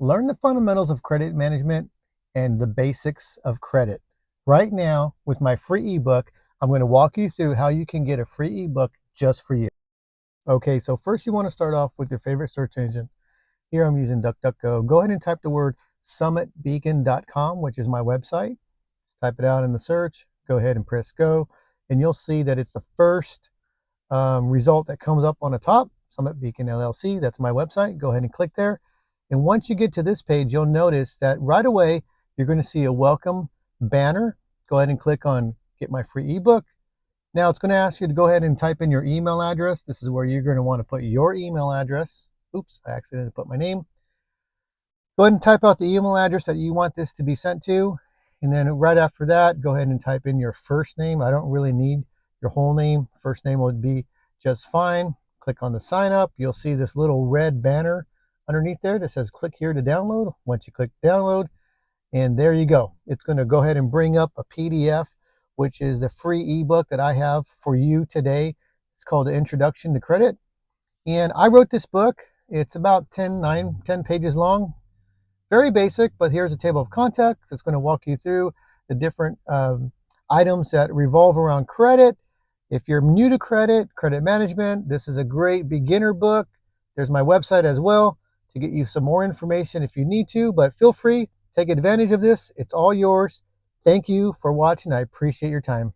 Learn the fundamentals of credit management and the basics of credit. Right now, with my free ebook, I'm going to walk you through how you can get a free ebook just for you. Okay, so first you want to start off with your favorite search engine. Here I'm using DuckDuckGo. Go ahead and type the word summitbeacon.com, which is my website. Just type it out in the search. Go ahead and press go, and you'll see that it's the first result that comes up on the top. Summit Beacon LLC, that's my website. Go ahead and click there. And once you get to this page, you'll notice that right away, you're going to see a welcome banner. Go ahead and click on get my free ebook. Now it's going to ask you to go ahead and type in your email address. This is where you're going to want to put your email address. Oops, I accidentally put my name. Go ahead and type out the email address that you want this to be sent to. And then right after that, go ahead and type in your first name. I don't really need your whole name. First name would be just fine. Click on the sign up. You'll see this little red banner underneath there that says click here to download. Once you click download, and there you go. It's going to go ahead and bring up a PDF, which is the free ebook that I have for you today. It's called The Introduction to Credit. And I wrote this book. It's about 10 pages long. Very basic, but here's a table of contents. It's going to walk you through the different items that revolve around credit. If you're new to credit management, this is a great beginner book. There's my website as well to get you some more information if you need to, but feel free, take advantage of this. It's all yours. Thank you for watching. I appreciate your time.